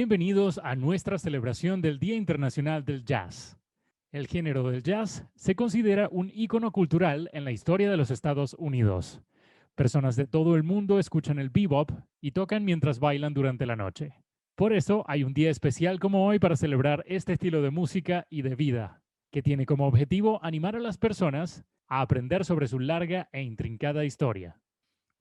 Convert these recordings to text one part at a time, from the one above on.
Bienvenidos a nuestra celebración del Día Internacional del Jazz. El género del jazz se considera un ícono cultural en la historia de los Estados Unidos. Personas de todo el mundo escuchan el bebop y tocan mientras bailan durante la noche. Por eso hay un día especial como hoy para celebrar este estilo de música y de vida, que tiene como objetivo animar a las personas a aprender sobre su larga e intrincada historia.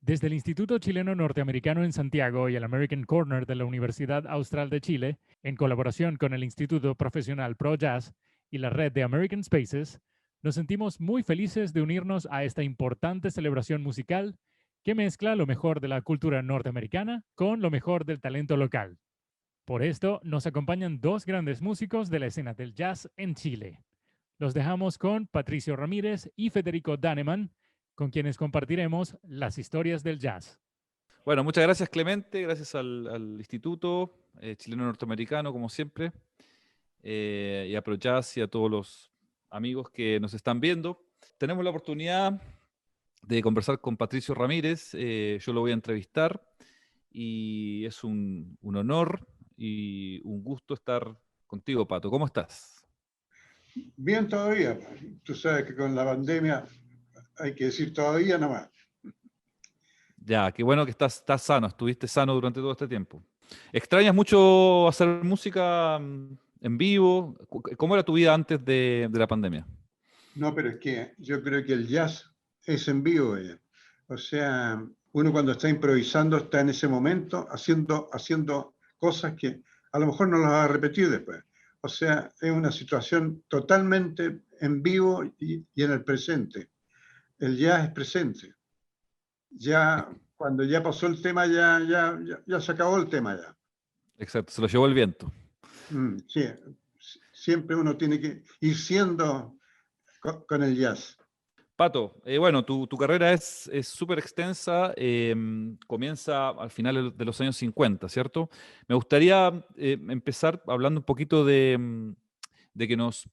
Desde el Instituto Chileno Norteamericano en Santiago y el American Corner de la Universidad Austral de Chile, en colaboración con el Instituto Profesional Pro Jazz y la red de American Spaces, nos sentimos muy felices de unirnos a esta importante celebración musical que mezcla lo mejor de la cultura norteamericana con lo mejor del talento local. Por esto, nos acompañan dos grandes músicos de la escena del jazz en Chile. Los dejamos con Patricio Ramírez y Federico Daneman, con quienes compartiremos las historias del jazz. Bueno, muchas gracias Clemente, gracias al Instituto Chileno Norteamericano, como siempre, y a ProJazz y a todos los amigos que nos están viendo. Tenemos la oportunidad de conversar con Patricio Ramírez, yo lo voy a entrevistar y es un honor y un gusto estar contigo, Pato. ¿Cómo estás? Bien todavía. Tú sabes que con la pandemia hay que decir todavía nomás. Ya, qué bueno que estás sano, estuviste sano durante todo este tiempo. ¿Extrañas mucho hacer música en vivo? ¿Cómo era tu vida antes de la pandemia? No, pero es que yo creo que el jazz es en vivo. O sea, uno cuando está improvisando está en ese momento haciendo cosas que a lo mejor no las va a repetir después. O sea, es una situación totalmente en vivo y en el presente. El jazz es presente. Ya cuando ya pasó el tema, ya se acabó el tema ya. Exacto, se lo llevó el viento. Sí, siempre uno tiene que ir siendo con el jazz. Pato, bueno, tu carrera es súper extensa, comienza al final de los años 50, ¿cierto? Me gustaría empezar hablando un poquito de que nos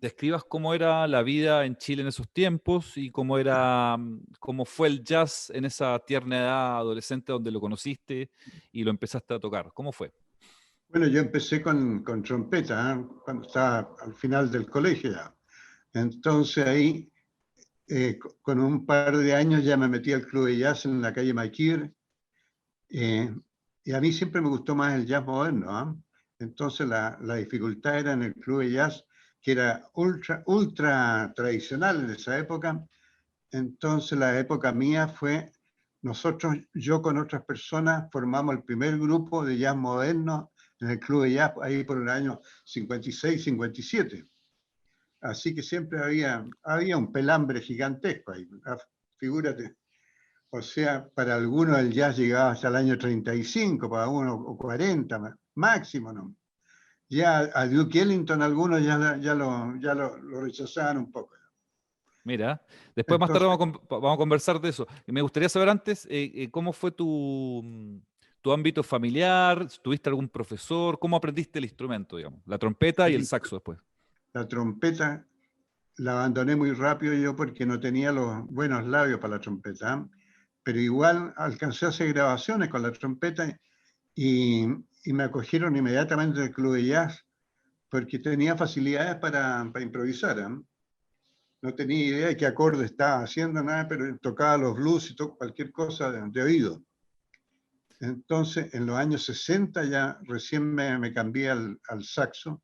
describas cómo era la vida en Chile en esos tiempos y cómo fue el jazz en esa tierna edad adolescente donde lo conociste y lo empezaste a tocar. ¿Cómo fue? Bueno, yo empecé con trompeta, cuando estaba al final del colegio ya. Entonces ahí, con un par de años ya me metí al club de jazz en la calle Maquir, y a mí siempre me gustó más el jazz moderno. Entonces la dificultad era en el club de jazz, que era ultra tradicional en esa época. Entonces la época mía fue, yo con otras personas formamos el primer grupo de jazz moderno en el club de jazz, ahí por el año 56, 57. Así que siempre había un pelambre gigantesco ahí, figúrate. O sea, para algunos el jazz llegaba hasta el año 35, para unos o 40 máximo, ¿no? Ya a Duke Ellington algunos ya lo rechazaban un poco. Mira, después más tarde Entonces, vamos a conversar de eso. Y me gustaría saber antes cómo fue tu ámbito familiar, ¿tuviste algún profesor? ¿Cómo aprendiste el instrumento, digamos? La trompeta y el sí, saxo después. la trompeta la abandoné muy rápido yo porque no tenía los buenos labios para la trompeta, pero igual alcancé a hacer grabaciones con la trompeta y me acogieron inmediatamente del club de jazz porque tenía facilidades para improvisar. No tenía idea de qué acorde estaba haciendo, nada, pero tocaba los blues y cualquier cosa de oído. Entonces, en los años 60 ya recién me cambié al saxo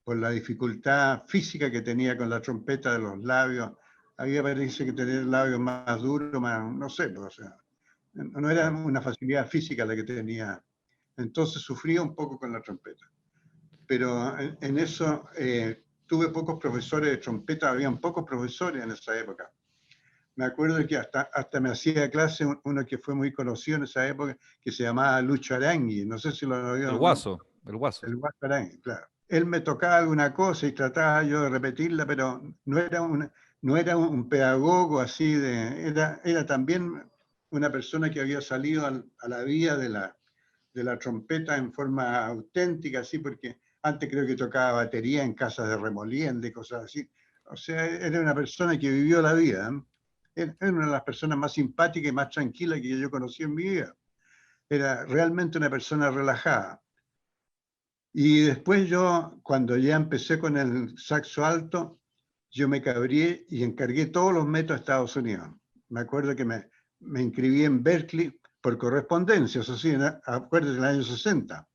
por la dificultad física que tenía con la trompeta de los labios. Había parece que tener labios más duros, más, no sé, o sea, no era una facilidad física la que tenía. Entonces sufría un poco con la trompeta. Pero en eso tuve pocos profesores de trompeta, habían pocos profesores en esa época. Me acuerdo que hasta me hacía clase uno que fue muy conocido en esa época, que se llamaba Lucho Arangui. No sé si lo había El alguno. guaso, el guaso. El Guaso Arangui, claro. Él me tocaba alguna cosa y trataba yo de repetirla, pero no era un pedagogo así era también una persona que había salido a la vía de la trompeta en forma auténtica, así, porque antes creo que tocaba batería en casas de remolienda, cosas así. O sea, era una persona que vivió la vida. Era una de las personas más simpáticas y más tranquilas que yo conocí en mi vida. Era realmente una persona relajada. Y después yo, cuando ya empecé con el saxo alto, yo me cabrié y encargué todos los métodos a Estados Unidos. Me acuerdo que me inscribí en Berkeley por correspondencia, eso sí, acuérdate, en el año 60.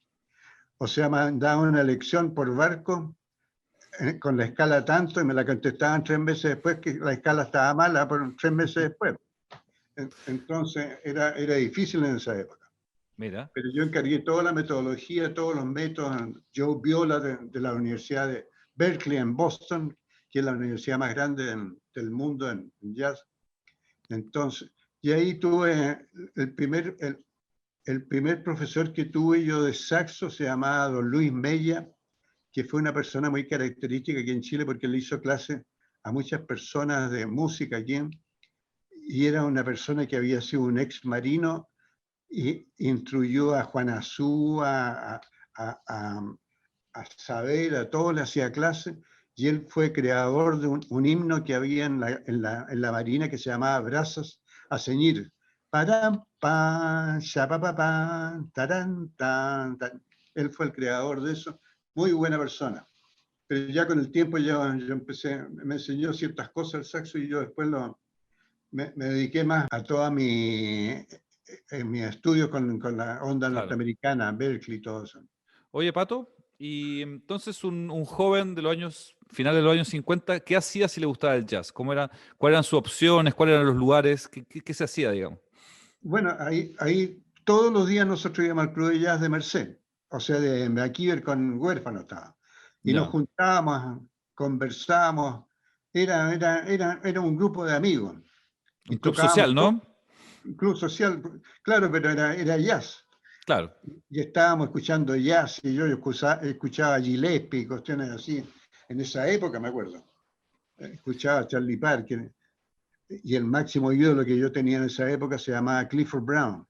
O sea, me daban una lección por barco con la escala tanto y me la contestaban 3 meses después que la escala estaba mala, por 3 meses después. Entonces era difícil en esa época. Mira. Pero yo encargué toda la metodología, todos los métodos. Joe Viola de la Universidad de Berkeley en Boston, que es la universidad más grande del mundo en jazz. Entonces, y ahí tuve el primer profesor que tuve yo de saxo, se llamaba don Luis Mella, que fue una persona muy característica aquí en Chile porque le hizo clase a muchas personas de música aquí, y era una persona que había sido un ex marino y instruyó a Juan Azú, a Saavedra, a todos le hacía clase, y él fue creador de un himno que había en la Marina que se llamaba Brazos a Ceñir. Param, pam, shapapapam, taran, tan, tan. Él fue el creador de eso, muy buena persona. Pero ya con el tiempo yo empecé, me enseñó ciertas cosas el saxo y yo después me dediqué más a toda mi estudio con la onda Claro. norteamericana, Berkeley y todo eso. Oye, Pato, y entonces un joven de los años, finales de los años 50, ¿qué hacía si le gustaba el jazz? ¿Cuáles eran sus opciones? ¿Cuáles eran los lugares? ¿Qué se hacía, digamos? Bueno, ahí todos los días nosotros íbamos al Club de Jazz de Merced, o sea, de McKeever con Huérfano estaba. Y nos Ya. juntábamos, conversábamos, era un grupo de amigos. Un Y club tocábamos social, todo, ¿no? un club social, claro, pero era jazz. Claro. Y estábamos escuchando jazz, y yo escuchaba Gillespie y cuestiones así. En esa época, me acuerdo. Escuchaba a Charlie Parker. Y el máximo ídolo que yo tenía en esa época se llamaba Clifford Brown,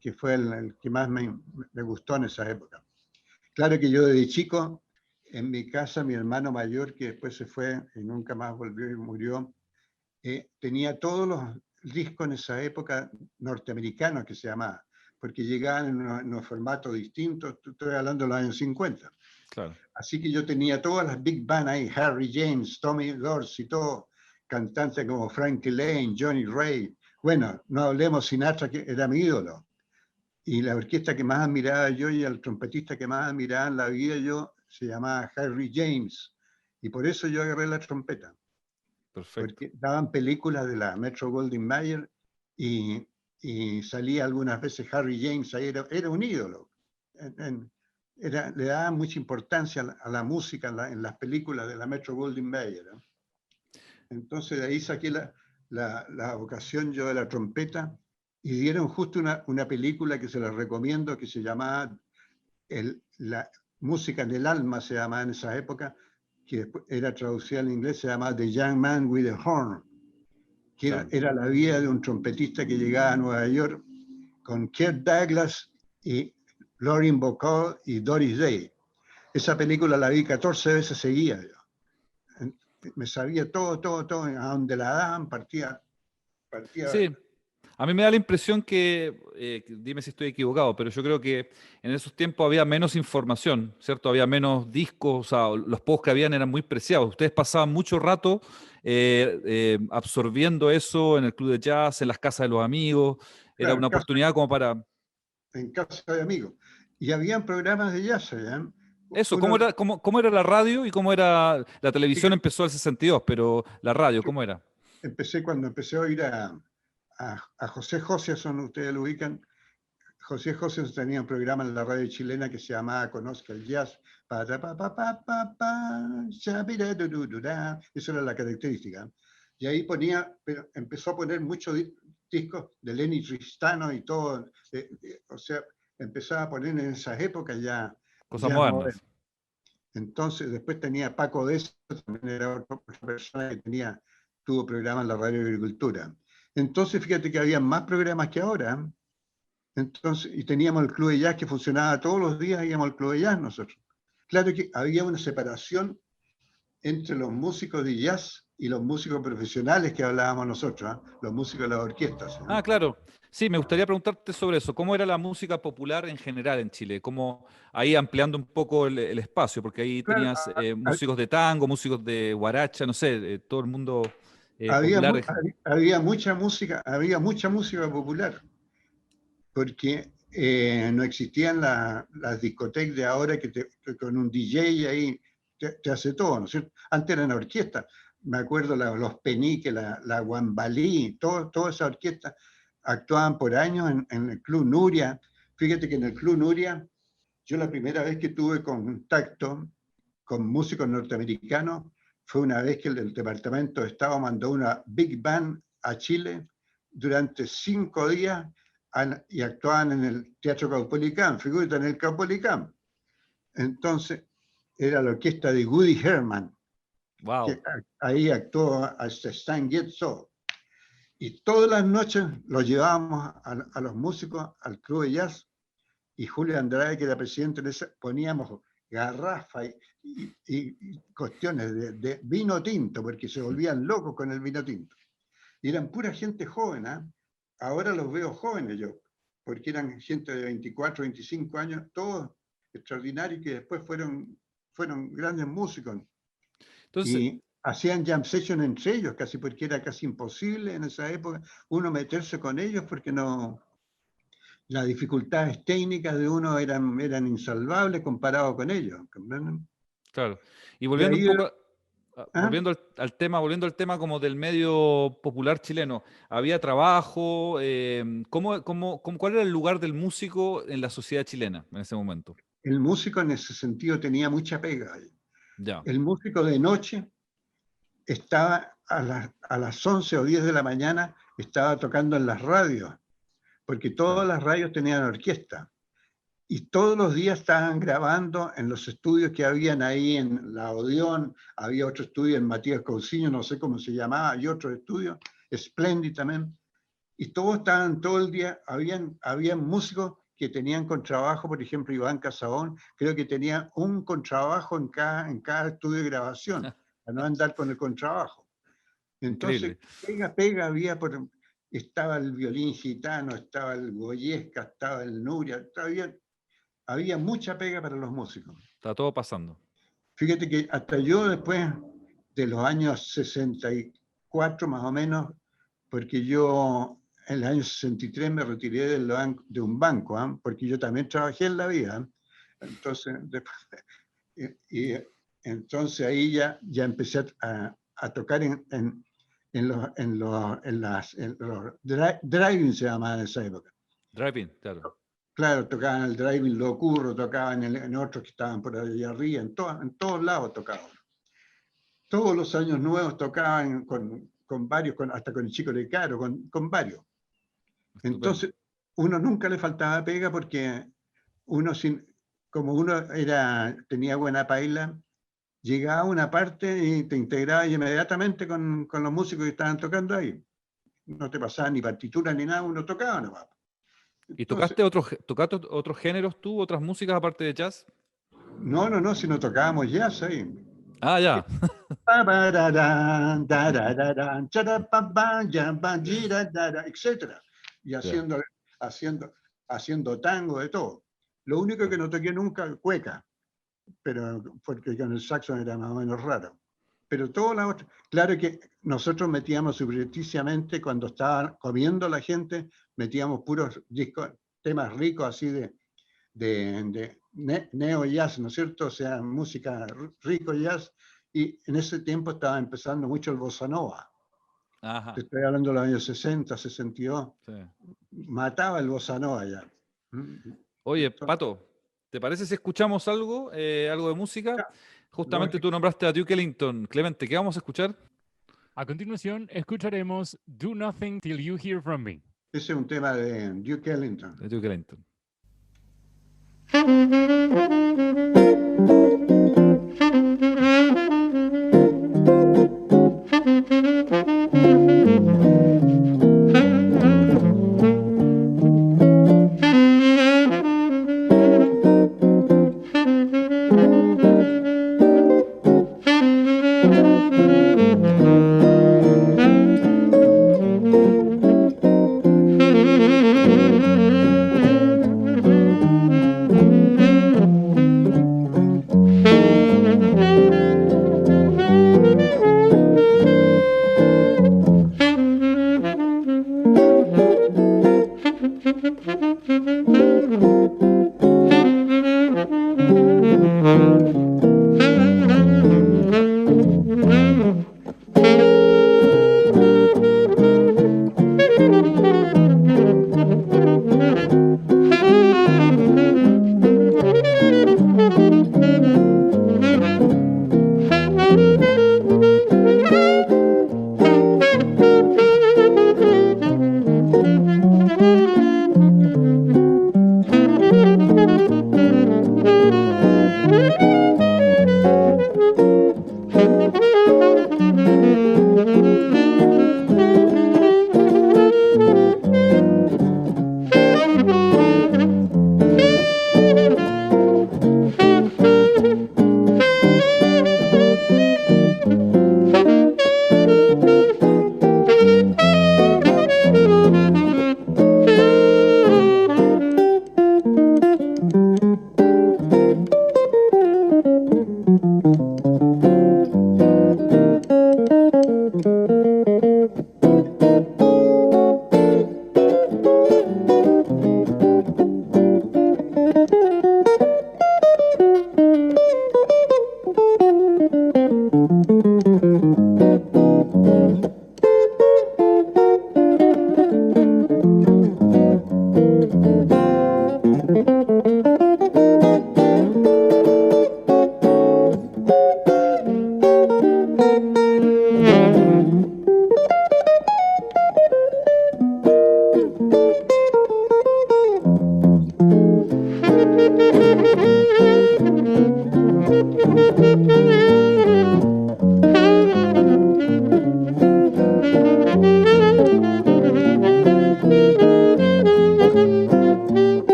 que fue el que más me gustó en esa época. Claro que yo desde chico, en mi casa, mi hermano mayor, que después se fue y nunca más volvió y murió, tenía todos los discos en esa época norteamericanos que se llamaba, porque llegaban en unos formatos distintos, estoy hablando de los años 50. Claro. Así que yo tenía todas las big band ahí, Harry James, Tommy Dorsey, todo, cantantes como Frankie Lane, Johnny Ray. Bueno, no hablemos Sinatra, que era mi ídolo. Y la orquesta que más admiraba yo y el trompetista que más admiraba en la vida yo se llamaba Harry James. Y por eso yo agarré la trompeta. Perfecto. Porque daban películas de la Metro Goldwyn Mayer y salía algunas veces Harry James, ahí era un ídolo. Le daban mucha importancia a la música en las películas de la Metro Goldwyn Mayer. Entonces de ahí saqué la vocación yo de la trompeta y dieron justo una película que se la recomiendo que se llamaba la música en el alma, se llamaba en esa época, que después era traducida al inglés, se llamaba The Young Man with a Horn, que Claro. era la vida de un trompetista que llegaba a Nueva York con Kirk Douglas y Lauren Bacall y Doris Day. Esa película la vi 14 veces seguida yo. Me sabía todo, a donde la daban, partía. Sí, a mí me da la impresión dime si estoy equivocado, pero yo creo que en esos tiempos había menos información, ¿cierto? Había menos discos, o sea, los pocos que habían eran muy preciados. Ustedes pasaban mucho rato absorbiendo eso en el club de jazz, en las casas de los amigos. Era Claro, una oportunidad como para... en casa de amigos. Y habían programas de jazz, ¿eh? Eso, Uno, cómo era la radio y cómo era... La televisión fíjate, empezó al 62, pero la radio, ¿cómo era? cuando empecé a oír a José Joseson, ustedes lo ubican. José Joseson tenía un programa en la radio chilena que se llamaba Conozca el Jazz. Eso era la característica. Y ahí pero empezó a poner muchos discos de Lenny Tristano y todo. O sea, empezaba a poner en esas épocas ya Cosas jazz moderno. modernas. Entonces, después tenía Paco Deso, también era otra persona que tuvo programa en la radio de agricultura. Entonces, fíjate que había más programas que ahora. Entonces, y teníamos el club de jazz que funcionaba todos los días, íbamos al club de jazz nosotros. Claro que había una separación entre los músicos de jazz y los músicos profesionales que hablábamos nosotros, ¿eh? Los músicos de las orquestas. Ah, claro. Sí, me gustaría preguntarte sobre eso. ¿Cómo era la música popular en general en Chile? ¿Cómo, ahí ampliando un poco el espacio, porque ahí Claro, tenías músicos de tango, músicos de guaracha, no sé, todo el mundo había, popular. había mucha música popular, porque no existían las discotecas de ahora que con un DJ ahí te hace todo, ¿no es cierto? Antes eran orquestas, me acuerdo los Peniques, la Guambalí, toda esa orquesta actuaban por años en el Club Nuria. Fíjate que en el Club Nuria, yo la primera vez que tuve contacto con músicos norteamericanos fue una vez que el Departamento de Estado mandó una Big Band a Chile durante 5 días y actuaban en el Teatro Caupolicán, figúrate, en el Caupolicán. Entonces, era la orquesta de Woody Herman, Wow. que ahí actuó hasta Stan Getzo. Y todas las noches los llevábamos a los músicos al club de jazz, y Julio Andrade, que era presidente, poníamos garrafas y cuestiones de vino tinto, porque se volvían locos con el vino tinto. Y eran pura gente joven, ¿eh? Ahora los veo jóvenes yo, porque eran gente de 24, 25 años, todos extraordinarios, que después fueron grandes músicos. Entonces, y hacían jam session entre ellos, casi porque era casi imposible en esa época uno meterse con ellos, porque no, las dificultades técnicas de uno eran insalvables comparado con ellos. ¿Comprenden? claro. Y Y volviendo un ahí, poco, ¿ah? volviendo al tema como del medio popular chileno, ¿había trabajo? ¿Cuál era el lugar del músico en la sociedad chilena en ese momento? El músico en ese sentido tenía mucha pega. Ya. El músico de noche estaba a las 11 o 10 de la mañana, estaba tocando en las radios, porque todas las radios tenían orquesta. Y todos los días estaban grabando en los estudios que habían ahí en la Odeón, había otro estudio en Matías Cousiño, no sé cómo se llamaba, y otro estudio, Splendid también. Y todos estaban todo el día, habían músicos que tenían contrabajo, por ejemplo, Iván Casabón, creo que tenía un contrabajo en cada estudio de grabación, para no andar con el contrabajo. Entonces, Increíble. pega había, estaba el violín gitano, estaba el Goyesca, estaba el Nuria, había mucha pega para los músicos. Está todo pasando. Fíjate que hasta yo después de los años 64 más o menos, porque yo en el año 63 me retiré de un banco, ¿eh? Porque yo también trabajé en la vida. ¿Eh? Entonces, entonces ahí ya empecé a tocar en los driving, se llamaba en esa época. Driving, claro. Claro, tocaban el driving Lo Curro, tocaban en otros que estaban por allá arriba, en todos lados tocaban. Todos los años nuevos tocaban con varios, hasta con el Chico Lecaro, con varios. Estupendo. Entonces, uno nunca le faltaba pega, porque como uno tenía buena paila, llegaba a una parte y te integraba inmediatamente con los músicos que estaban tocando ahí. No te pasaba ni partitura ni nada, uno tocaba nomás. ¿Y Entonces, tocaste otros géneros tú, otras músicas aparte de jazz? no, si no tocábamos jazz ahí. Ah, ya. Etcétera. Y haciendo tango, de todo. Lo único que no toqué nunca, cueca, pero porque con el saxo era más o menos raro. Pero todo la otra, claro que nosotros metíamos subrepticiamente, cuando estaba comiendo la gente, metíamos puros discos, temas ricos así de neo jazz, ¿no es cierto? O sea, música rico jazz, y en ese tiempo estaba empezando mucho el bossa nova. Ajá. Te estoy hablando de los años 60, 62. Sí. Mataba el bossa nova ya. Oye, Pato, ¿te parece si escuchamos algo de música? Ya. Justamente tú nombraste a Duke Ellington. Clemente, ¿qué vamos a escuchar? A continuación, escucharemos Do Nothing Till You Hear From Me. Ese es un tema de Duke Ellington. De Duke Ellington.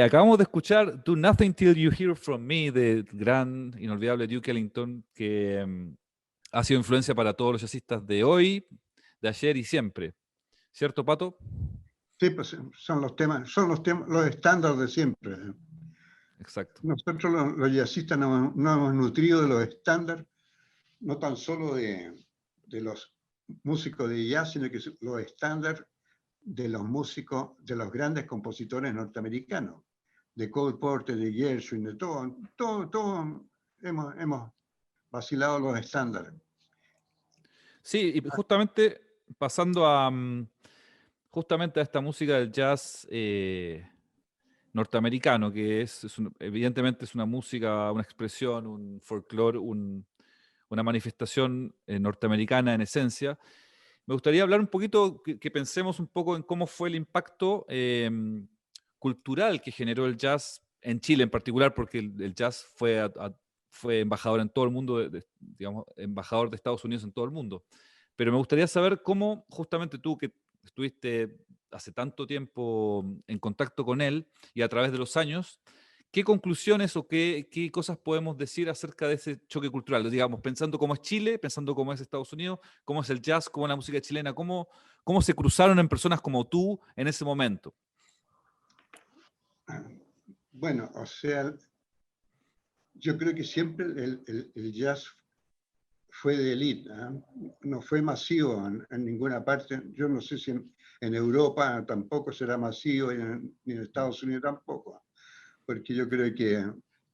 Acabamos de escuchar Do Nothing Till You Hear From Me del gran, inolvidable Duke Ellington, que ha sido influencia para todos los jazzistas de hoy, de ayer y siempre. ¿Cierto, Pato? Sí, pues son los temas, los estándares de siempre. Exacto. Nosotros los jazzistas nos hemos nutrido de los estándares, no tan solo de los músicos de jazz, sino que los estándares de los músicos, de los grandes compositores norteamericanos, de Cole Porter, de Gershwin, de todo hemos vacilado los estándares. Sí, y justamente pasando a justamente a esta música del jazz norteamericano, que evidentemente es una música, una expresión, un folclore, una manifestación norteamericana en esencia. Me gustaría hablar un poquito, que pensemos un poco en cómo fue el impacto cultural que generó el jazz en Chile en particular, porque el jazz fue embajador en todo el mundo, digamos, embajador de Estados Unidos en todo el mundo. Pero me gustaría saber cómo, justamente tú que estuviste hace tanto tiempo en contacto con él y a través de los años, ¿qué conclusiones o qué cosas podemos decir acerca de ese choque cultural? Digamos, pensando cómo es Chile, pensando cómo es Estados Unidos, cómo es el jazz, cómo es la música chilena, cómo se cruzaron en personas como tú en ese momento. Bueno, o sea, yo creo que siempre el jazz fue de élite, ¿eh? No fue masivo en ninguna parte. Yo no sé si en Europa tampoco será masivo, ni en Estados Unidos tampoco. porque yo creo que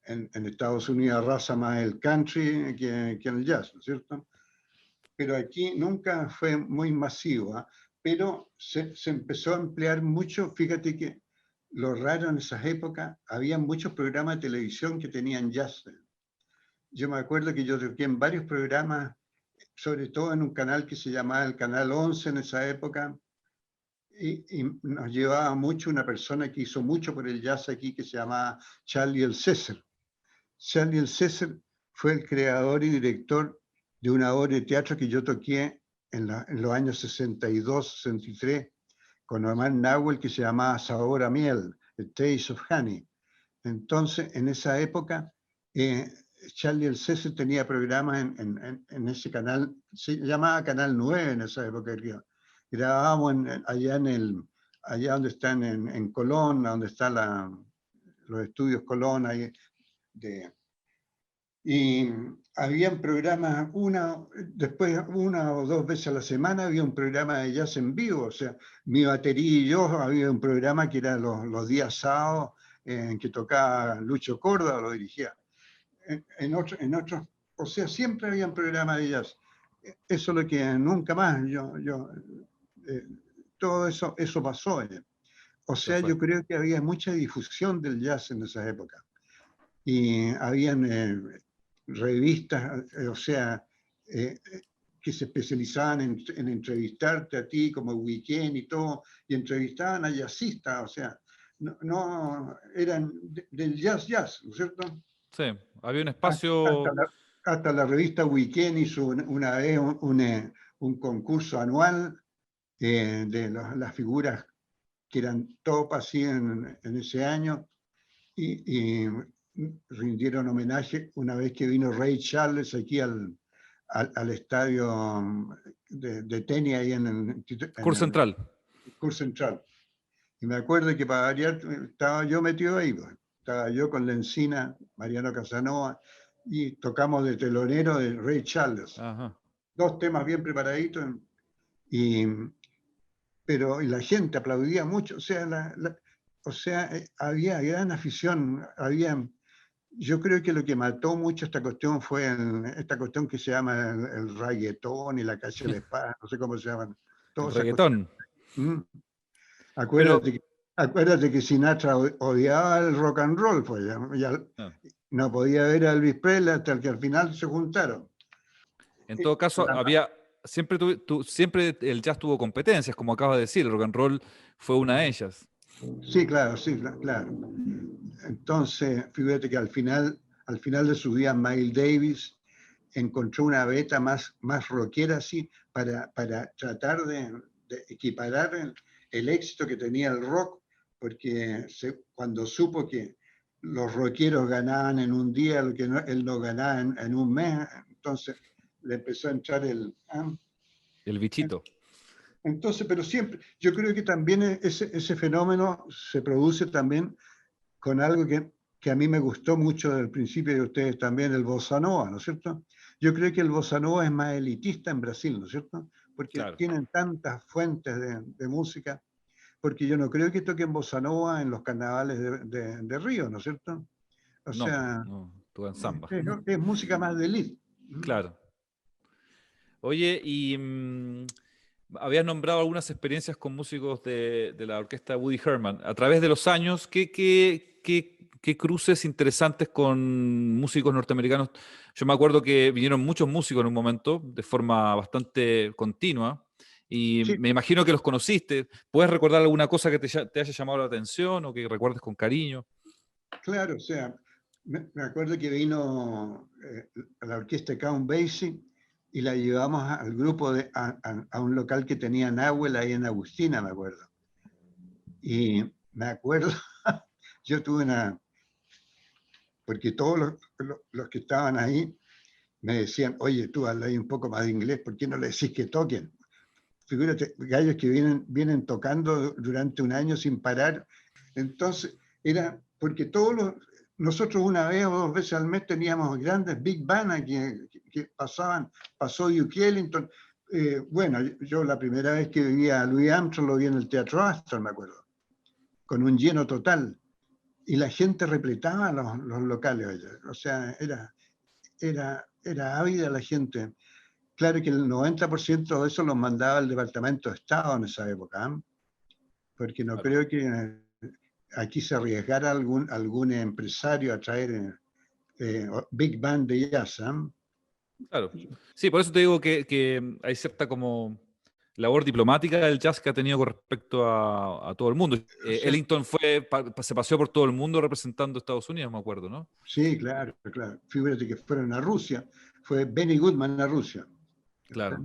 en Estados Unidos arrasa más el country que el jazz, ¿no es cierto? Pero aquí nunca fue muy masivo, ¿eh? Pero se empezó a emplear mucho. Fíjate que lo raro en esas épocas, había muchos programas de televisión que tenían jazz. Yo me acuerdo que yo toqué en varios programas, sobre todo en un canal que se llamaba el Canal 11 en esa época, y nos llevaba mucho una persona que hizo mucho por el jazz aquí, que se llamaba Charlie el César. Charlie el César fue el creador y director de una obra de teatro que yo toqué en los años 62, 63, con Omar Nahuel, que se llamaba Sabor a Miel, The Taste of Honey. Entonces, en esa época, Charlie el César tenía programas en ese canal, se llamaba Canal 9 en esa época. Grabábamos allá donde están en Colón, donde están los estudios Colón, ahí y habían programas, después una o dos veces a la semana había un programa de jazz en vivo. O sea, mi batería y yo, había un programa que era los días sábados, en que tocaba Lucho Córdoba, lo dirigía. En otros, o sea, siempre había un programa de jazz. Eso es lo que nunca más, todo eso pasó. O sea, yo creo que había mucha difusión del jazz en esa época. Y habían revistas, o sea, que se especializaban en entrevistarte a ti, como Weekend y todo, y entrevistaban a jazzistas, o sea, no eran del jazz, ¿no es cierto? Sí, había un espacio... Hasta la revista Weekend hizo una vez un concurso anual de las figuras que eran top así en ese año, y rindieron homenaje una vez que vino Ray Charles aquí al estadio de tenis ahí en el Central. Curso Central. Y me acuerdo que para variar estaba yo metido ahí, pues. Estaba yo con Lencina, Mariano Casanova, y tocamos de telonero de Ray Charles. Ajá. Dos temas bien preparaditos, pero la gente aplaudía mucho. O sea, había gran afición, yo creo que lo que mató mucho esta cuestión fue esta cuestión que se llama el reggaetón y la calle de la espada, no sé cómo se llaman. El reggaetón. Acuérdate que Sinatra odiaba el rock and roll, pues no podía ver a Elvis Presley hasta que al final se juntaron. En todo caso, siempre el jazz tuvo competencias, como acabas de decir, el rock and roll fue una de ellas. Sí, claro. Entonces, fíjate que al final de su vida, Miles Davis encontró una beta más rockera así, para tratar de equiparar el éxito que tenía el rock, porque cuando supo que los rockeros ganaban en un día lo que él no ganaba en un mes, entonces le empezó a entrar el bichito. Entonces, pero siempre, yo creo que también ese fenómeno se produce también con algo que a mí me gustó mucho desde el principio, de ustedes también, el bossa nova, ¿no es cierto? Yo creo que el bossa nova es más elitista en Brasil, ¿no es cierto? Porque claro, tienen tantas fuentes de música, porque yo no creo que toquen bossa nova en los carnavales de Río, ¿no es cierto? O sea, tú en samba. Es música más de elite. Claro. Oye, y habías nombrado algunas experiencias con músicos de la orquesta Woody Herman. A través de los años, ¿qué cruces interesantes con músicos norteamericanos? Yo me acuerdo que vinieron muchos músicos en un momento, de forma bastante continua, y sí, me imagino que los conociste. ¿Puedes recordar alguna cosa que te haya llamado la atención o que recuerdes con cariño? Claro, o sea, me acuerdo que vino a la orquesta Count Basie y la llevamos al grupo a un local que tenía Nahuel ahí en Agustina, me acuerdo. Y me acuerdo, yo tuve porque todos los que estaban ahí me decían, oye, tú hablas ahí un poco más de inglés, ¿por qué no le decís que toquen? Figúrate, gallos que vienen tocando durante un año sin parar. Entonces, era porque nosotros una vez o dos veces al mes teníamos grandes big bands que pasó Duke Ellington. Bueno, yo la primera vez que vi a Louis Armstrong lo vi en el Teatro Astor, me acuerdo, con un lleno total. y la gente repletaba los locales, oye. O sea, era ávida la gente. Claro que el 90% de eso los mandaba el Departamento de Estado en esa época, ¿eh? Porque no Claro. creo que aquí se arriesgara algún empresario a traer Big Band de jazz, ¿eh? Claro. Sí, por eso te digo que hay cierta como labor diplomática del jazz que ha tenido con respecto a todo el mundo. O sea, Ellington se paseó por todo el mundo representando a Estados Unidos, me acuerdo, ¿no? sí, claro, claro. Fíjate que fueron a Rusia. Fue Benny Goodman a Rusia. Claro.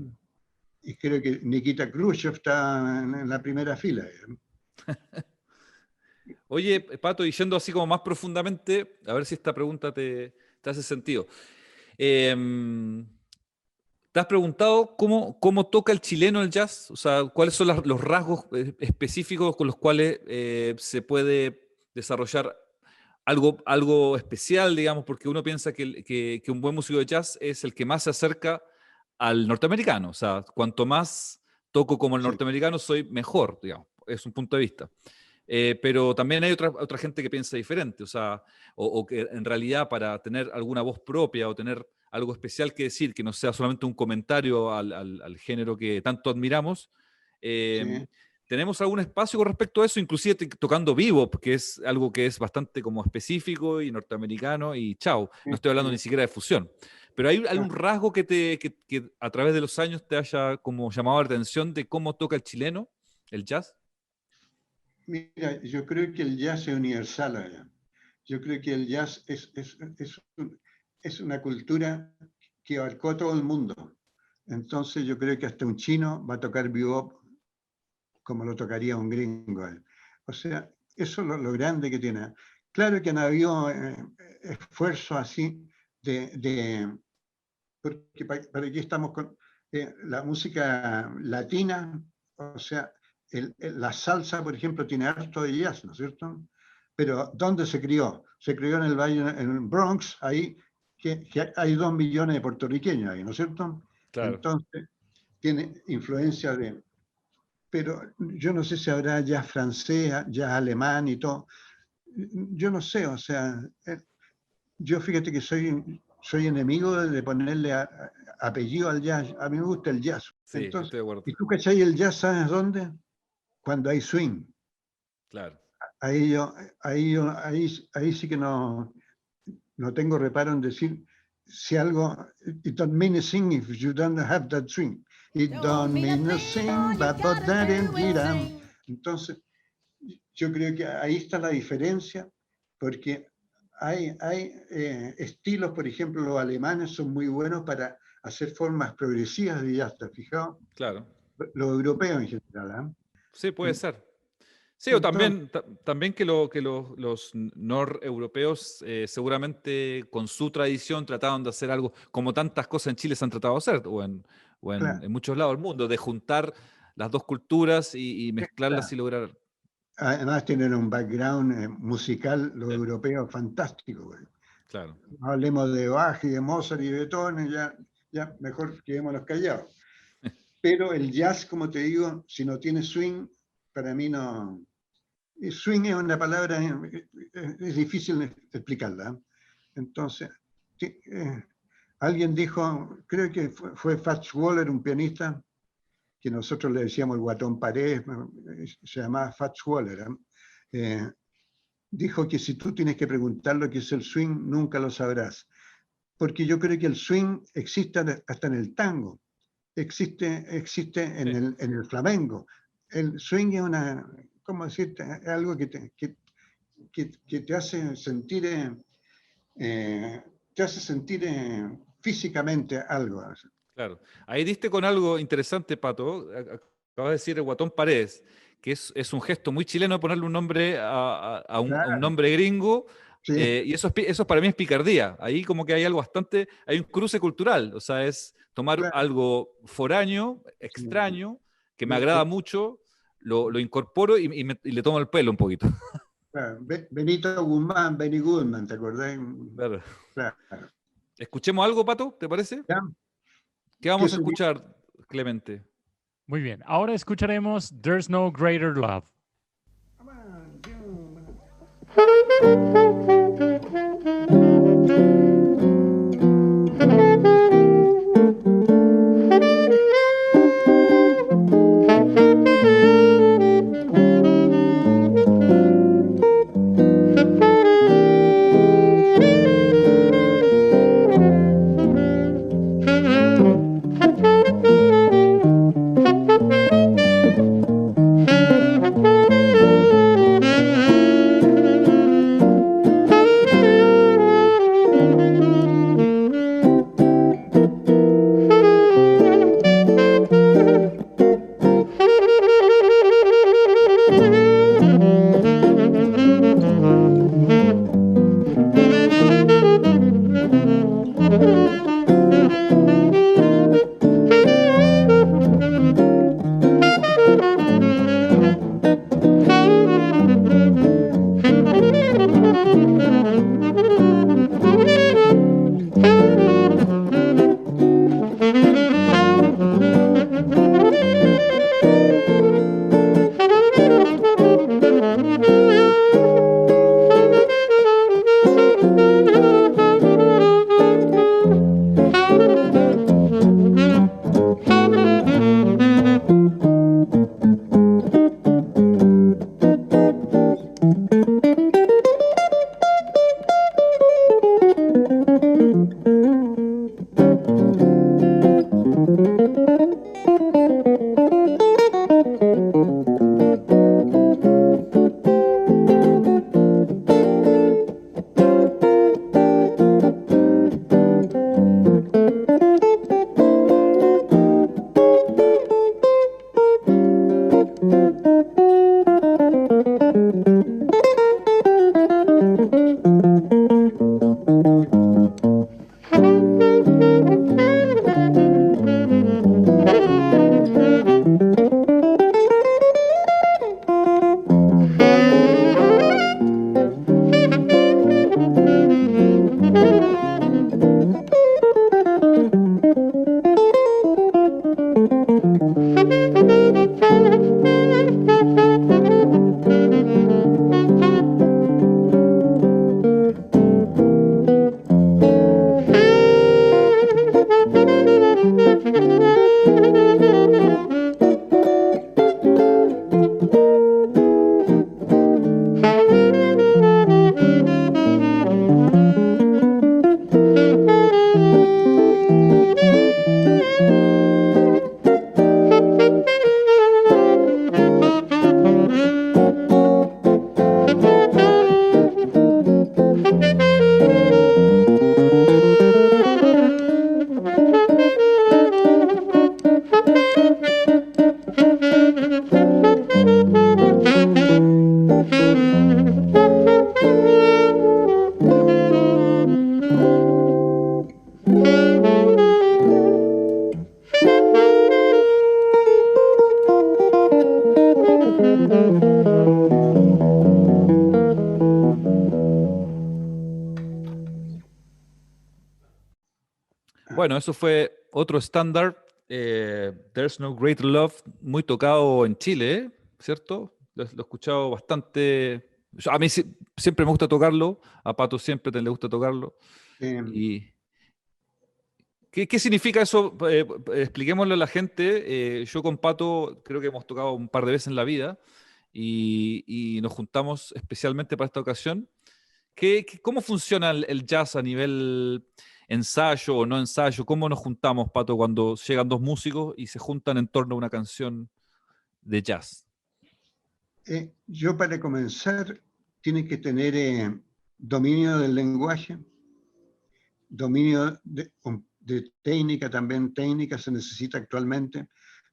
Y creo que Nikita Khrushchev está en la primera fila. Oye, Pato, y yendo así como más profundamente, a ver si esta pregunta te hace sentido. ¿Te has preguntado cómo toca el chileno el jazz? O sea, ¿cuáles son los rasgos específicos con los cuales se puede desarrollar algo especial, digamos? Porque uno piensa que un buen músico de jazz es el que más se acerca al norteamericano. O sea, cuanto más toco como el Sí, norteamericano, soy mejor, digamos. Es un punto de vista. Pero también hay otra gente que piensa diferente, o sea, o que en realidad para tener alguna voz propia o tener algo especial que decir, que no sea solamente un comentario al género que tanto admiramos, eh, sí, ¿tenemos algún espacio con respecto a eso? Inclusive tocando vivo, porque es algo que es bastante como específico y norteamericano y chao, no sí, estoy hablando ni sí. siquiera de fusión. Pero hay un Claro. rasgo que a través de los años te haya como llamado la atención de cómo toca el chileno, el jazz. Mira, yo creo que el jazz es universal allá. Yo creo que el jazz es una cultura que abarcó a todo el mundo. Entonces yo creo que hasta un chino va a tocar bebop como lo tocaría un gringo. O sea, eso es lo grande que tiene. Claro que han habido esfuerzos así porque para aquí estamos con la música latina, o sea, la salsa, por ejemplo, tiene harto de jazz, ¿no es cierto? Pero ¿dónde se crió? Se crió en el Valle, en el Bronx, ahí que hay 2 millones de puertorriqueños ahí, ¿no es cierto? Claro. Entonces, tiene influencia de... Pero yo no sé si habrá jazz francés, jazz alemán y todo. Yo no sé, o sea, yo fíjate que soy enemigo de ponerle apellido al jazz. A mí me gusta el jazz. Sí, Entonces, estoy de acuerdo. ¿y tú cachai el jazz sabes dónde? Cuando hay swing. Claro. Ahí sí que no tengo reparo en decir si algo, it don't mean a thing if you don't have that swing. It don't mean a thing, but that and it. Entonces, yo creo que ahí está la diferencia, porque hay estilos, por ejemplo, los alemanes son muy buenos para hacer formas progresivas de jazz, ¿te has fijado? Claro. Los europeos en general. Sí, puede ¿Eh? ser. Sí, o Entonces, también que los noreuropeos seguramente con su tradición trataban de hacer algo como tantas cosas en Chile se han tratado de hacer, claro, en muchos lados del mundo, de juntar las dos culturas y mezclarlas claro. y lograr. Además tienen un background musical, los Sí, europeos, fantástico. Güey. claro. No hablemos de Bach y de Mozart y de Beethoven, ya mejor quedémonos callados. Pero el jazz, como te digo, si no tiene swing, para mí no. Swing es una palabra, es difícil explicarla. Entonces, alguien dijo, creo que fue Fats Waller, un pianista, que nosotros le decíamos el guatón Paredes, se llamaba Fats Waller. Dijo que si tú tienes que preguntar lo que es el swing, nunca lo sabrás. Porque yo creo que el swing existe hasta en el tango, existe Sí, en el flamenco. El swing es una, ¿cómo decirte? Es algo que te hace sentir físicamente algo. claro. Ahí diste con algo interesante, Pato. Acabas de decir el Guatón Paredes, que es un gesto muy chileno ponerle un nombre a un Claro, nombre gringo, sí, y eso para mí es picardía. Ahí como que hay algo bastante, hay un cruce cultural, o sea, es tomar claro. algo foráneo, Sí. extraño, que me Lo- agrada mucho, lo incorporo y le tomo el pelo un poquito. claro, Benito Guzmán, Benny Goodman, ¿te acordás? Claro. Claro. Escuchemos algo, Pato, ¿te parece? ¿Ya? ¿Qué ¿Qué vamos a sería? escuchar, Clemente? Muy bien, ahora escucharemos There's No Greater Love. Bueno, eso fue otro estándar, There's No Greater Love, muy tocado en Chile, ¿cierto? Lo he escuchado bastante. A mí siempre me gusta tocarlo, a Pato siempre le gusta tocarlo. Y ¿qué significa eso? Expliquémoslo a la gente. Yo con Pato creo que hemos tocado un par de veces en la vida y nos juntamos especialmente para esta ocasión. ¿Cómo funciona el jazz a nivel ensayo o no ensayo? ¿Cómo nos juntamos, Pato, cuando llegan dos músicos y se juntan en torno a una canción de jazz? Yo para comenzar, tiene que tener dominio del lenguaje, dominio de técnica, también técnica se necesita actualmente.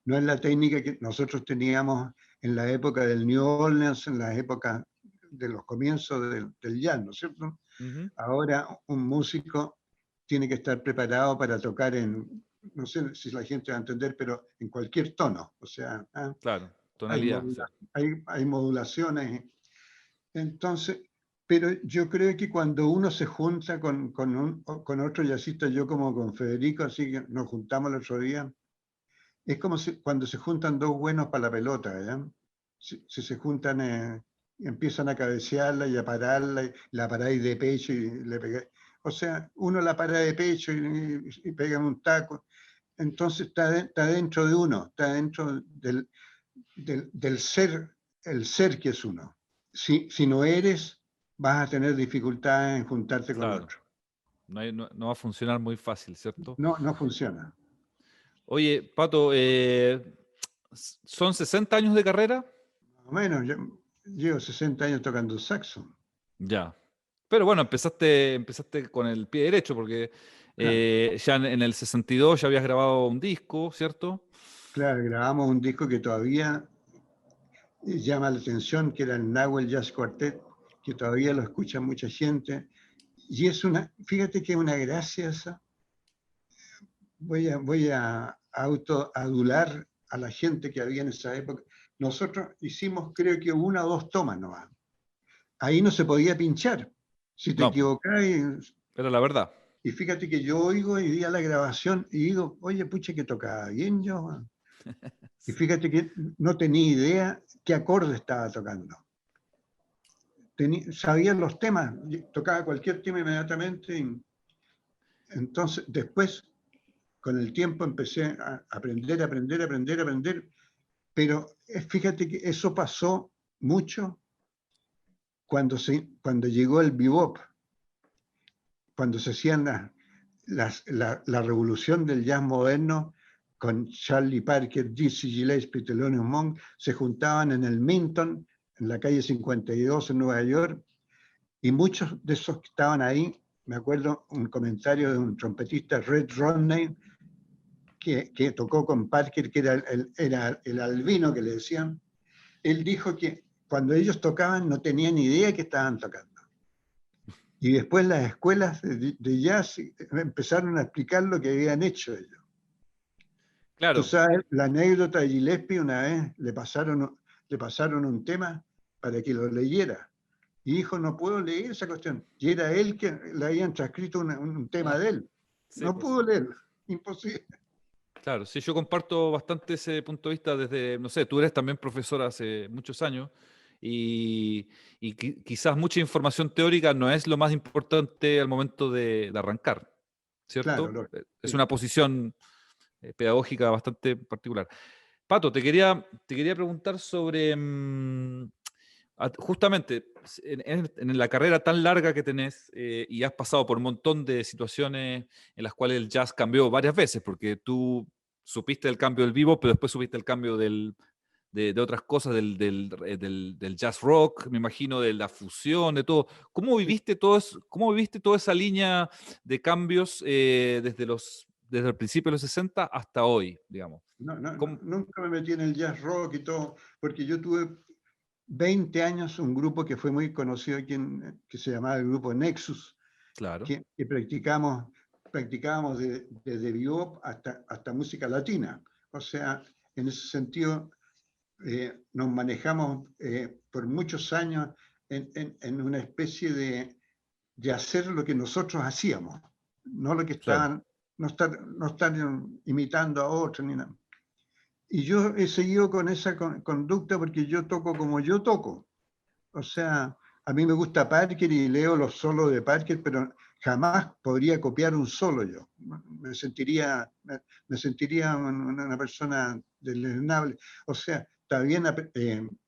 No es la técnica que nosotros teníamos en la época del New Orleans, en la época de los comienzos del jazz, ¿no es cierto? Uh-huh. Ahora un músico tiene que estar preparado para tocar en, no sé si la gente va a entender, pero en cualquier tono. O sea, claro, tonalidad. Hay modulaciones. Entonces, pero yo creo que cuando uno se junta con otro jazzista, yo como con Federico, así que nos juntamos el otro día, es como cuando se juntan dos buenos para la pelota, ¿ya? Si se juntan empiezan a cabecearla y a pararla, y la paráis de pecho y le pegáis. O sea, uno la para de pecho y pega un taco. Entonces está dentro de uno, está dentro del ser, el ser que es uno. Si no eres, vas a tener dificultades en juntarte con Claro, otro. no va a funcionar muy fácil, ¿cierto? No, no funciona. Oye, Pato, ¿son 60 años de carrera? Más o menos, yo llevo 60 años tocando saxo. Ya. Pero bueno, empezaste con el pie derecho, porque Claro, ya en el 62 ya habías grabado un disco, ¿cierto? claro, grabamos un disco que todavía llama la atención, que era el Nahuel Jazz Quartet, que todavía lo escucha mucha gente. Y es fíjate que es una gracia esa. Voy a autoadular a la gente que había en esa época. Nosotros hicimos, creo que una o dos tomas nomás. Ahí no se podía pinchar. Si te No, po, equivocás, era la verdad. y fíjate que yo oigo y vi a la grabación y digo, oye, pucha, que tocaba bien yo, man. Y fíjate que no tenía idea qué acorde estaba tocando. Sabía los temas, tocaba cualquier tema inmediatamente. Entonces, después, con el tiempo, empecé a aprender, pero fíjate que eso pasó mucho cuando llegó el bebop, cuando se hacían la revolución del jazz moderno, con Charlie Parker, Dizzy Gillespie, Thelonious Monk, se juntaban en el Minton, en la calle 52 en Nueva York, y muchos de esos que estaban ahí, me acuerdo un comentario de un trompetista, Red Rodney, que tocó con Parker, que era el albino que le decían. Él dijo que cuando ellos tocaban no tenían idea que estaban tocando. Y después las escuelas de jazz empezaron a explicar lo que habían hecho ellos. Tú Claro, sabes, la anécdota de Gillespie, una vez le pasaron un tema para que lo leyera. Y dijo, no puedo leer esa cuestión. Y era él que le habían transcrito un tema de él. sí, No pues. pudo leerlo, imposible. Claro, sí, yo comparto bastante ese punto de vista desde, no sé, tú eres también profesor hace muchos años y quizás mucha información teórica no es lo más importante al momento de arrancar, Claro, ¿cierto? Es sí. una posición pedagógica bastante particular. Pato, te quería preguntar sobre, justamente, en la carrera tan larga que tenés y has pasado por un montón de situaciones en las cuales el jazz cambió varias veces, porque tú supiste el cambio del vivo, pero después supiste el cambio de otras cosas, del jazz rock, me imagino, de la fusión, de todo. Sí. ¿Cómo viviste toda esa línea de cambios desde el principio de los 60 hasta hoy, digamos? Nunca me metí en el jazz rock y todo, porque yo tuve 20 años un grupo que fue muy conocido aquí, que se llamaba el grupo Nexus, Claro, que practicábamos desde bebop hasta música latina. O sea, en ese sentido, nos manejamos por muchos años en una especie de hacer lo que nosotros hacíamos, no lo que claro, no estar imitando a otros ni nada. Y yo he seguido con esa conducta porque yo toco como yo toco. O sea, a mí me gusta Parker y leo los solos de Parker, pero jamás podría copiar un solo yo. Me sentiría una persona deleznable. O sea, está bien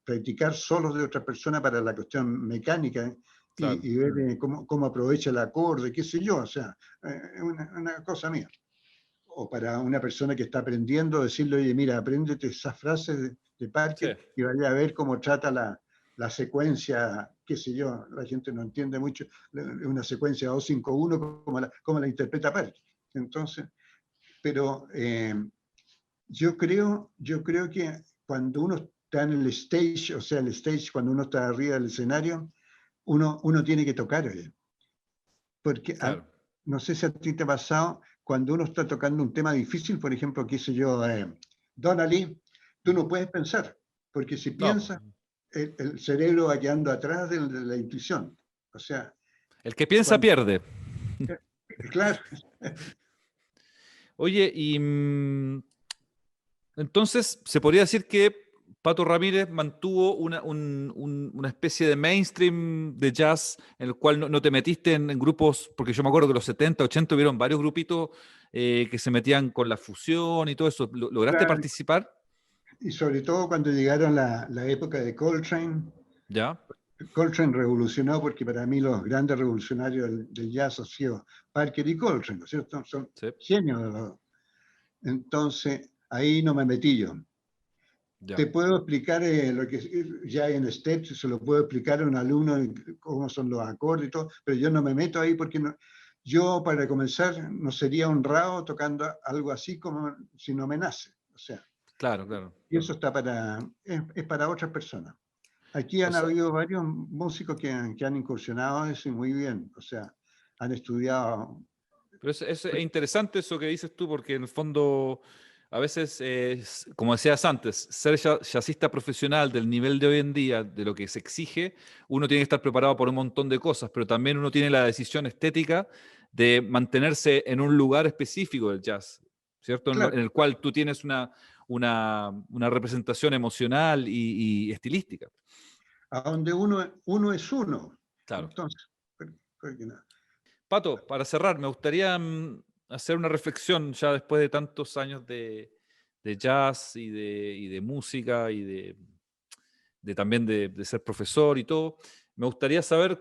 practicar solos de otra persona para la cuestión mecánica claro. y ver cómo aprovecha el acorde, qué sé yo. O sea, es una cosa mía. O para una persona que está aprendiendo, decirle, oye, mira, apréndete esas frases de Sí, Parker y vaya a ver cómo trata la secuencia, qué sé yo, la gente no entiende mucho, una secuencia 2-5-1, cómo la interpreta Parker. Entonces, pero yo creo que cuando uno está en el stage, o sea, el stage, cuando uno está arriba del escenario, uno tiene que tocar, oye. Porque claro. no sé si a ti te ha pasado, cuando uno está tocando un tema difícil, por ejemplo, qué sé yo, Donna Lee, tú no puedes pensar, porque si No, po. piensas, el cerebro va quedando atrás de la intuición. O sea, El que piensa cuando, pierde. eh, claro, Oye, entonces se podría decir que Pato Ramírez mantuvo una especie de mainstream de jazz en el cual no te metiste en grupos, porque yo me acuerdo que los 70, 80 hubieron varios grupitos que se metían con la fusión y todo eso. ¿Lograste Claro, participar? y sobre todo cuando llegaron la época de Coltrane. ¿Ya? Coltrane revolucionó porque para mí los grandes revolucionarios del jazz han sido Parker y Coltrane, ¿no es cierto? Son Sí, genios de los. Entonces, ahí no me metí yo. ya. Te puedo explicar lo que ya en steps se lo puedo explicar a un alumno cómo son los acordes y todo, pero yo no me meto ahí porque no, yo para comenzar no sería honrado tocando algo así como si no me nace. O sea, Claro, claro, y claro. eso está es para otras personas. Aquí O han sea, habido varios músicos que han incursionado en eso y muy bien. O sea, han estudiado. pero es interesante eso que dices tú, porque en el fondo, a veces, como decías antes, ser jazzista profesional del nivel de hoy en día, de lo que se exige, uno tiene que estar preparado por un montón de cosas, pero también uno tiene la decisión estética de mantenerse en un lugar específico del jazz, ¿cierto? En Claro, el cual tú tienes una representación emocional y estilística. a donde uno es uno. Claro. Entonces, ¿por qué no? Pato, para cerrar, me gustaría hacer una reflexión ya después de tantos años de jazz y de música y también de ser profesor y todo. Me gustaría saber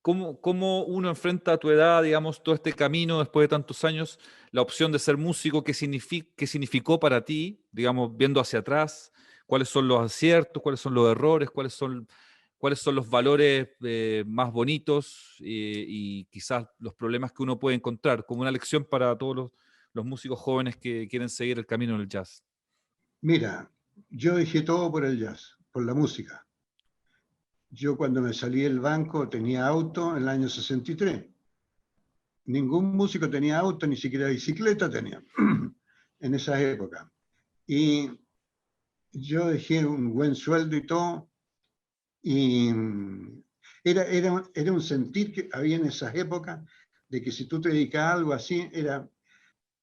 cómo uno enfrenta a tu edad, digamos, todo este camino después de tantos años, la opción de ser músico, qué significó para ti, digamos, viendo hacia atrás, cuáles son los aciertos, cuáles son los errores, cuáles son los valores más bonitos y quizás los problemas que uno puede encontrar, como una lección para todos los músicos jóvenes que quieren seguir el camino del jazz. Mira, yo dejé todo por el jazz, por la música. Yo cuando me salí del banco tenía auto en el año 63. Ningún músico tenía auto, ni siquiera bicicleta tenía en esa época. Y yo dejé un buen sueldo y todo. Y era un sentir que había en esas épocas de que si tú te dedicas a algo así,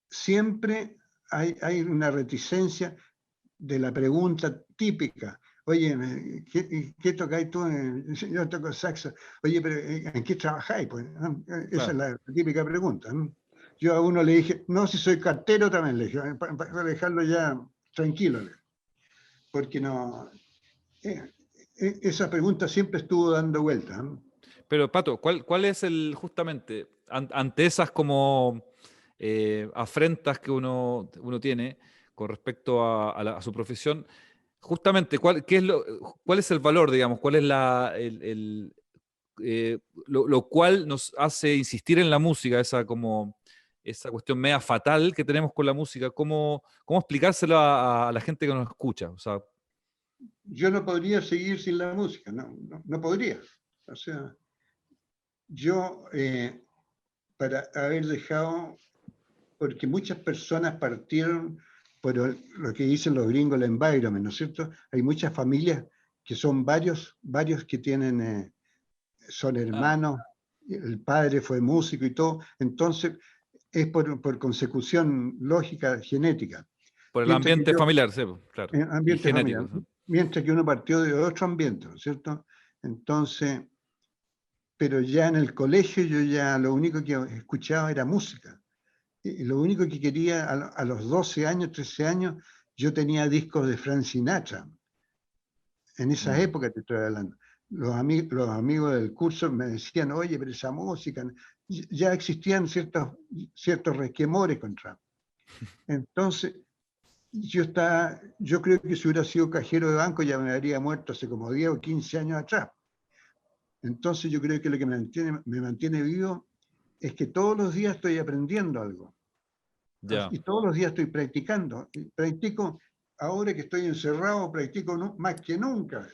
siempre hay una reticencia de la pregunta típica. Oye, ¿qué tocáis tú? Yo toco saxo. Oye, pero ¿en qué trabajáis? Pues, ¿no? Esa es Claro. la típica pregunta, ¿no? Yo a uno le dije, no, si soy cartero también, le dije, para dejarlo ya tranquilo, porque no, esa pregunta siempre estuvo dando vuelta, ¿no? Pero, Pato, ¿cuál es justamente, ante esas como afrentas que uno tiene con respecto a su profesión, justamente, ¿cuál es el valor, digamos? ¿Cuál es lo cual nos hace insistir en la música, esa cuestión media fatal que tenemos con la música? ¿Cómo explicárselo a la gente que nos escucha? O sea, Yo no podría seguir sin la música, no podría. O sea, yo, para haber dejado, porque muchas personas partieron por lo que dicen los gringos, el environment, ¿no es cierto? Hay muchas familias que son varios que tienen, son ah, hermanos, el padre fue músico y todo, entonces es por consecución lógica, genética. por el Mientras que ambiente yo, familiar, sí, claro, en y ambiente familiar, genético. Sí. mientras que uno partió de otro ambiente, ¿no es cierto? Entonces, pero ya en el colegio yo ya lo único que escuchaba era música. Y lo único que quería a los 12 años, 13 años, yo tenía discos de Frank Sinatra. En esa Mm. época te estoy hablando. Los amigos del curso me decían, oye, pero esa música, ya existían ciertos resquemores contra. Entonces, yo creo que si hubiera sido cajero de banco ya me habría muerto hace como 10 o 15 años atrás. Entonces yo creo que lo que me mantiene vivo es que todos los días estoy aprendiendo algo. Ya. Y todos los días estoy practicando. Y practico, ahora que estoy encerrado, practico más que nunca.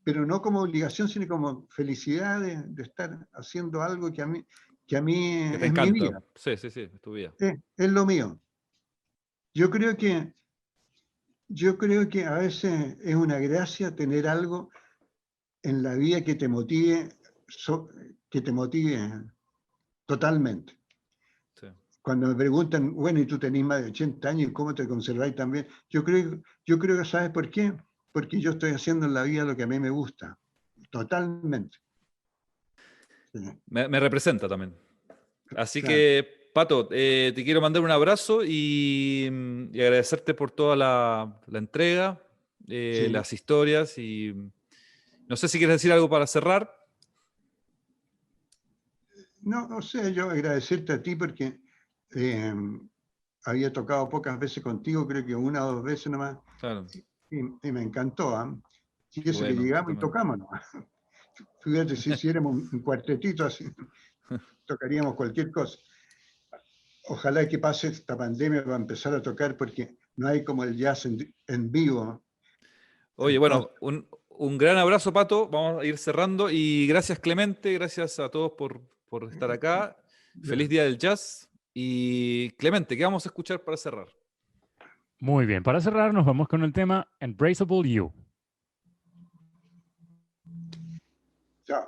Pero no como obligación, sino como felicidad de estar haciendo algo que a mí Que te es mi encanta. vida, Sí, sí, sí, es tu vida. es lo mío. Yo creo que, yo creo que a veces es una gracia tener algo en la vida que te motive totalmente. Sí. cuando me preguntan, bueno, y tú tenés más de 80 años, ¿y cómo te conserváis también? Yo creo que, ¿sabes por qué? Porque yo estoy haciendo en la vida lo que a mí me gusta, totalmente. Sí, Me representa también. Así claro, que, Pato, te quiero mandar un abrazo y agradecerte por toda la entrega, sí. las historias y no sé si quieres decir algo para cerrar. No, no sé, yo agradecerte a ti porque eh, había tocado pocas veces contigo, creo que una o dos veces nomás, Claro, y me encantó. Y qué eso que bueno, llegamos y estupendo. tocamos nomás. Fíjate, si hiciéramos un cuartetito así, tocaríamos cualquier cosa. Ojalá que pase esta pandemia para empezar a tocar porque no hay como el jazz en vivo. Oye, Entonces, bueno, un gran abrazo, Pato. Vamos a ir cerrando y gracias, Clemente. Gracias a todos por estar acá. Feliz Día del Jazz. Y Clemente, ¿qué vamos a escuchar para cerrar? Muy bien, para cerrar nos vamos con el tema Embraceable You. chao.